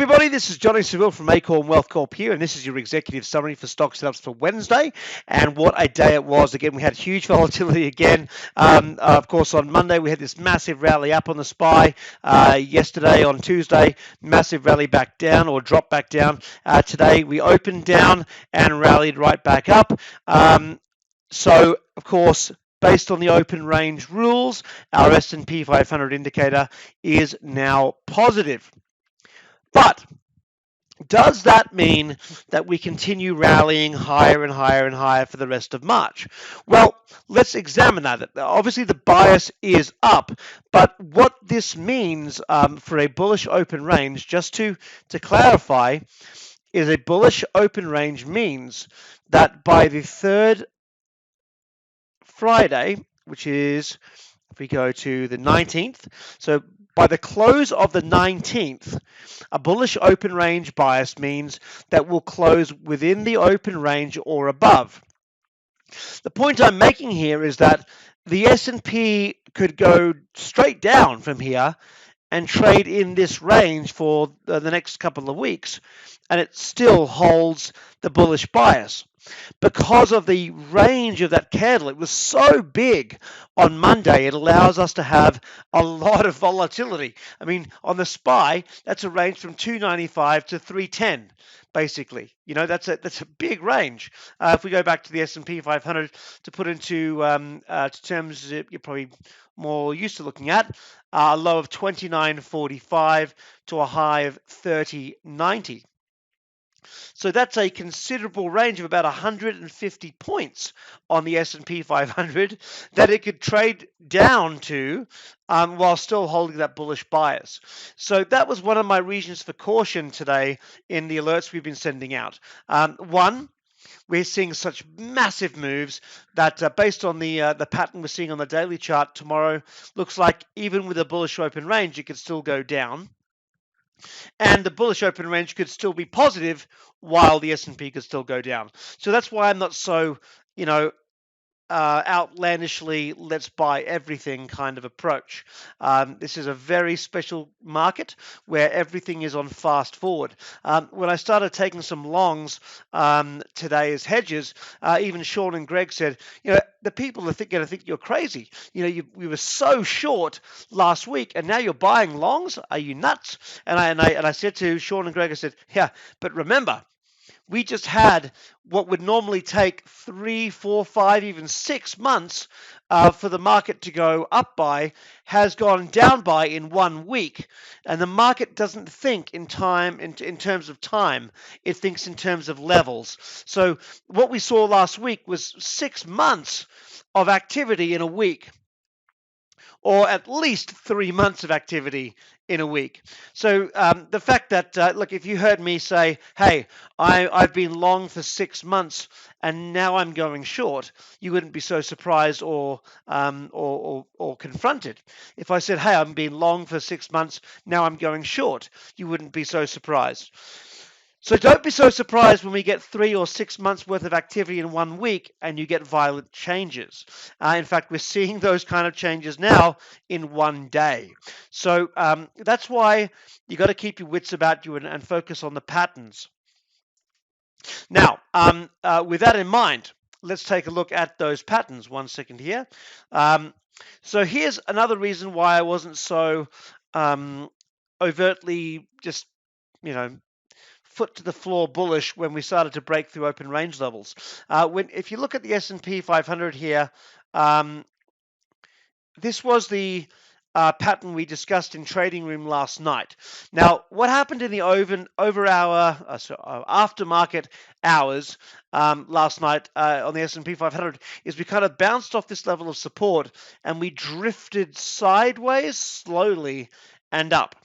everybody, this is Johnny Seville from Acorn Wealth Corp here, and this is your executive summary for stock setups for Wednesday. And what a day it was. Again, we had huge volatility again. Of course, on Monday, we had this massive rally up on the SPY. Yesterday, on Tuesday, massive rally back down or drop back down. Today, we opened down and rallied right back up. So, of course, based on the open range rules, our S&P 500 indicator is now positive. But does that mean that we continue rallying higher and higher and higher for the rest of March? Well, let's examine that. Obviously, the bias is up, but what this means for a bullish open range, just to clarify, is a bullish open range means that by the third Friday, which is, if we go to the 19th, so by the close of the 19th, a bullish open range bias means that we'll close within the open range or above. The point I'm making here is that the S&P could go straight down from here and trade in this range for the next couple of weeks, and it still holds the bullish bias. Because of the range of that candle, it was so big on Monday, it allows us to have a lot of volatility. I mean, on the SPY, that's a range from 295 to 310, basically. You know, that's a big range. If we go back to the S&P 500 to put into terms that you're probably more used to looking at, a low of 29.45 to a high of 30.90. So that's a considerable range of about 150 points on the S&P 500 that it could trade down to while still holding that bullish bias. So that was one of my reasons for caution today in the alerts we've been sending out. One, we're seeing such massive moves that based on the pattern we're seeing on the daily chart tomorrow, looks like even with a bullish open range, it could still go down. And the bullish open range could still be positive while the S&P could still go down. So that's why I'm not so, outlandishly let's buy everything kind of approach. This is a very special market where everything is on fast forward. When I started taking some longs today as hedges, even Sean and Greg said, the people are going to think you're crazy. We were so short last week, and now you're buying longs. Are you nuts? And I said to Sean and Greg, I said, yeah, but remember, we just had what would normally take 3, 4, 5, even 6 months for the market to go up by, has gone down by in 1 week. And the market doesn't think in time in terms of time. It thinks in terms of levels. So what we saw last week was 6 months of activity in a week, or at least 3 months of activity in a week. So the fact that, look, if you heard me say, hey, I've been long for 6 months and now I'm going short, you wouldn't be so surprised or confronted. If I said, hey, I've been long for 6 months, now I'm going short, you wouldn't be so surprised. So don't be so surprised when we get 3 or 6 months worth of activity in 1 week and you get violent changes. In fact, we're seeing those kind of changes now in 1 day. So that's why you got to keep your wits about you and focus on the patterns. Now, with that in mind, let's take a look at those patterns. 1 second here. So here's another reason why I wasn't so overtly just, foot to the floor bullish when we started to break through open range levels. If you look at the S&P 500 here, this was the pattern we discussed in Trading Room last night. Now, what happened in the aftermarket hours last night on the S&P 500 is we kind of bounced off this level of support and we drifted sideways slowly and up.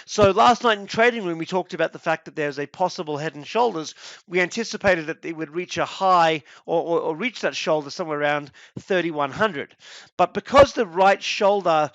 So last night in Trading Room, we talked about the fact that there's a possible head and shoulders. We anticipated that it would reach a high or reach that shoulder somewhere around 3,100. But because the right shoulder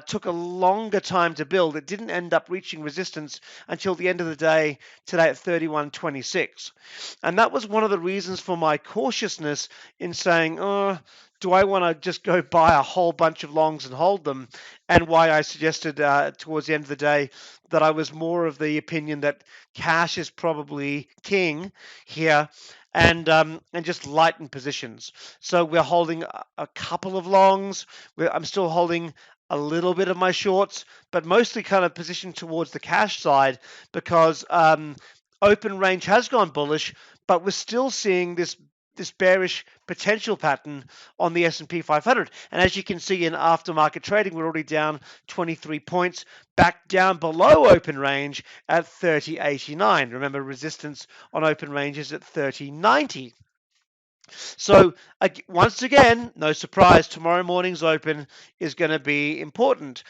took a longer time to build. It didn't end up reaching resistance until the end of the day today at 31.26. And that was one of the reasons for my cautiousness in saying, oh, do I want to just go buy a whole bunch of longs and hold them? And why I suggested towards the end of the day that I was more of the opinion that cash is probably king here, and just lighten positions. So we're holding a couple of longs. I'm still holding a little bit of my shorts, but mostly kind of positioned towards the cash side because open range has gone bullish, but we're still seeing this bearish potential pattern on the S&P 500. And as you can see in aftermarket trading, we're already down 23 points, back down below open range at 30.89. Remember, resistance on open range is at 30.90. So once again, no surprise, tomorrow morning's open is going to be important.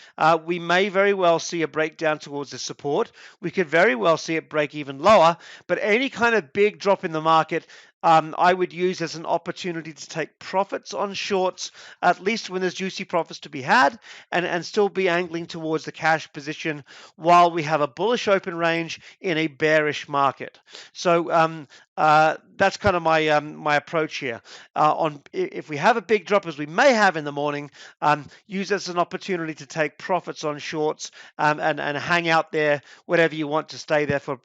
We may very well see a breakdown towards the support. We could very well see it break even lower, but any kind of big drop in the market, I would use as an opportunity to take profits on shorts, at least when there's juicy profits to be had, and still be angling towards the cash position while we have a bullish open range in a bearish market. So that's kind of my approach here. On if we have a big drop, as we may have in the morning, use this as an opportunity to take profits on shorts and hang out there, whatever you want to stay there for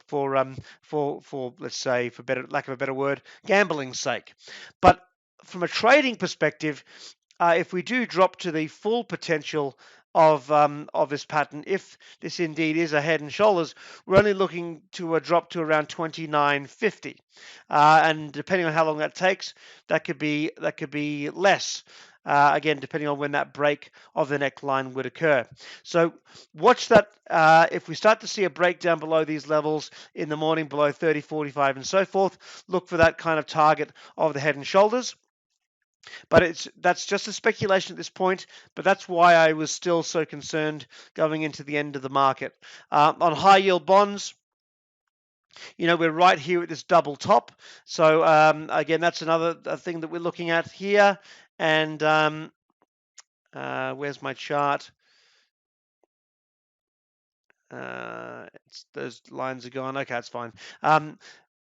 let's say, for lack of a better word, gambling's sake. But from a trading perspective, if we do drop to the full potential of this pattern, if this indeed is a head and shoulders, we're only looking to a drop to around 29.50, and depending on how long that takes, that could be less. Again, depending on when that break of the neckline would occur. So watch that. If we start to see a breakdown below these levels in the morning, below 30, 45, and so forth, look for that kind of target of the head and shoulders. But that's just a speculation at this point, but that's why I was still so concerned going into the end of the market. On high yield bonds, we're right here at this double top. So again, that's another thing that we're looking at here. And where's my chart? Those lines are gone. Okay, that's fine.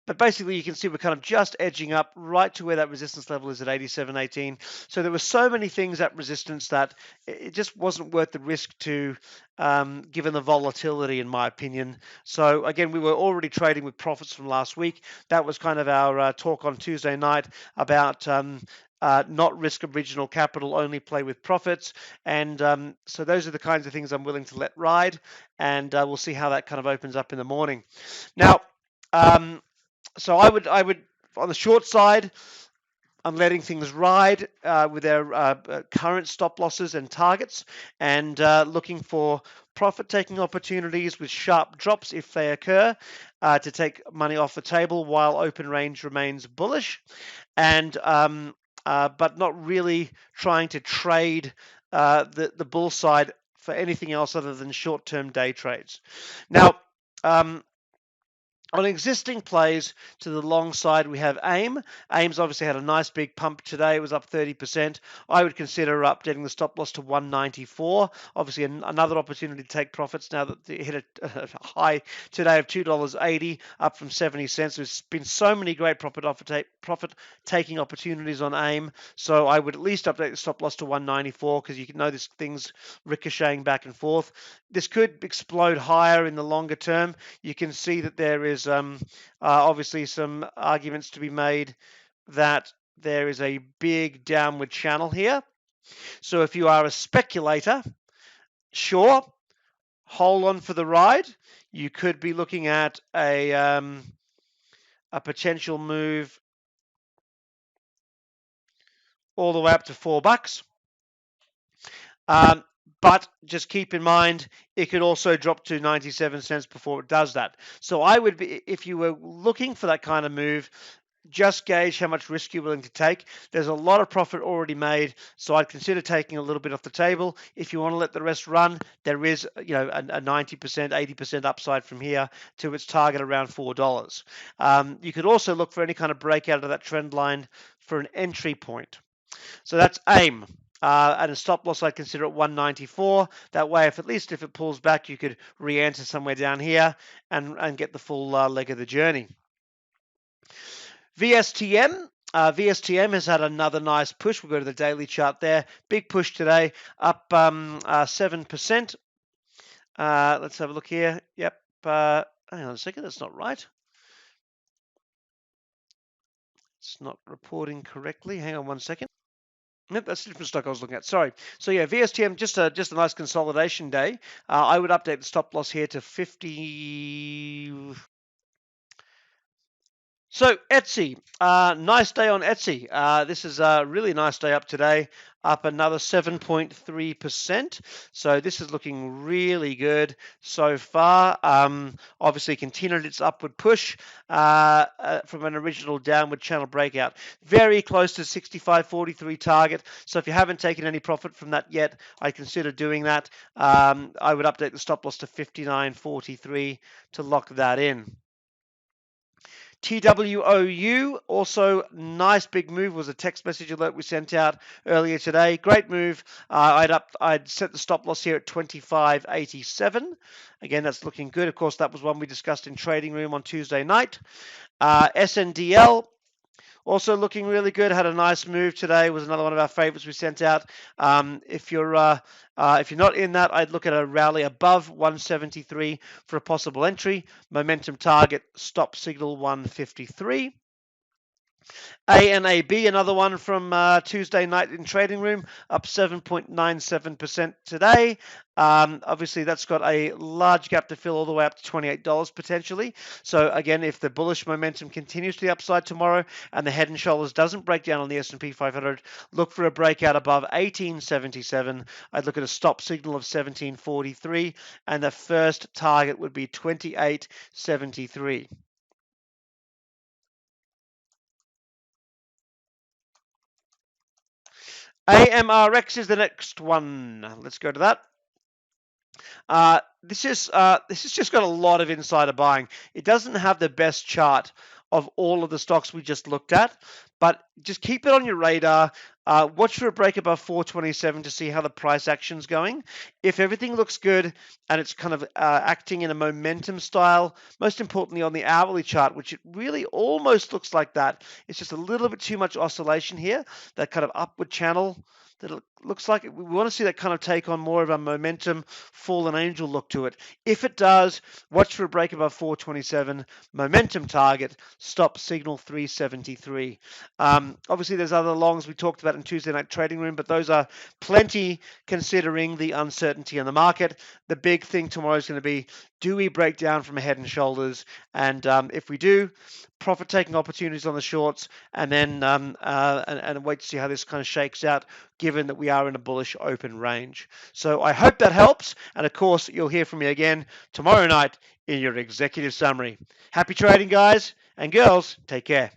But basically, you can see we're kind of just edging up right to where that resistance level is at 87.18. So there were so many things at resistance that it just wasn't worth the risk to, given the volatility, in my opinion. So again, we were already trading with profits from last week. That was kind of our talk on Tuesday night about not risk original capital, only play with profits. And so those are the kinds of things I'm willing to let ride. And we'll see how that kind of opens up in the morning. Now, so I would on the short side, I'm letting things ride with their current stop losses and targets, and looking for profit-taking opportunities with sharp drops if they occur to take money off the table while open range remains bullish, and but not really trying to trade the bull side for anything else other than short-term day trades. Now, on existing plays to the long side, we have AIM. AIM's obviously had a nice big pump today. It was up 30%. I would consider updating the stop loss to 194. Obviously, another opportunity to take profits now that it hit a high today of $2.80, up from 70 cents. There's been so many great profit-taking opportunities on AIM. So I would at least update the stop loss to 194 because you can know this thing's ricocheting back and forth. This could explode higher in the longer term. You can see that there is obviously some arguments to be made that there is a big downward channel here. So if you are a speculator, sure, hold on for the ride. You could be looking at a potential move all the way up to $4. But just keep in mind, it could also drop to 97 cents before it does that. So I would be, if you were looking for that kind of move, just gauge how much risk you're willing to take. There's a lot of profit already made, so I'd consider taking a little bit off the table. If you want to let the rest run, there is a 90%, 80% upside from here to its target around $4. You could also look for any kind of breakout of that trend line for an entry point. So that's AIM. and a stop loss I'd consider at 194. That way, if it pulls back, you could re-enter somewhere down here and get the full leg of the journey. VSTM. VSTM has had another nice push. We'll go to the daily chart there. Big push today, up 7%. Let's have a look here. Yep. Hang on a second. That's not right. It's not reporting correctly. Hang on one second. Nope, that's a different stock I was looking at. Sorry. So yeah, VSTM, just a nice consolidation day. I would update the stop loss here to 50. So Etsy, nice day on Etsy. This is a really nice day up today, up another 7.3%. So this is looking really good so far. Obviously continued its upward push from an original downward channel breakout. Very close to 65.43 target. So if you haven't taken any profit from that yet, I consider doing that. I would update the stop loss to 59.43 to lock that in. TWOU, also nice big move, was a text message alert we sent out earlier today. Great move. I'd set the stop loss here at 25.87. Again, that's looking good. Of course, that was one we discussed in Trading Room on Tuesday night. SNDL, also looking really good. Had a nice move today. Was another one of our favorites we sent out. If you're not in that, I'd look at a rally above 173 for a possible entry. Momentum target stop signal 153. ANAB, another one from Tuesday night in Trading Room, up 7.97% today. Obviously, that's got a large gap to fill all the way up to $28 potentially. So again, if the bullish momentum continues to the upside tomorrow and the head and shoulders doesn't break down on the S&P 500, look for a breakout above 1877. I'd look at a stop signal of 1743, and the first target would be 2873. AMRX is the next one. Let's go to that. This is just got a lot of insider buying. It doesn't have the best chart of all of the stocks we just looked at, but just keep it on your radar. Watch for a break above 427 to see how the price action's going. If everything looks good and it's kind of acting in a momentum style, most importantly on the hourly chart, which it really almost looks like that. It's just a little bit too much oscillation here, that kind of upward channel that it looks like. We want to see that kind of take on more of a momentum fallen angel look to it. If it does, watch for a break above 427, momentum target, stop signal 373. Obviously, there's other longs we talked about in Tuesday night Trading Room, but those are plenty considering the uncertainty in the market. The big thing tomorrow is going to be, do we break down from head and shoulders? And if we do, profit taking opportunities on the shorts, and then and wait to see how this kind of shakes out, given that we are in a bullish open range. So I hope that helps, and of course you'll hear from me again tomorrow night in your executive summary. Happy trading, guys and girls. Take care.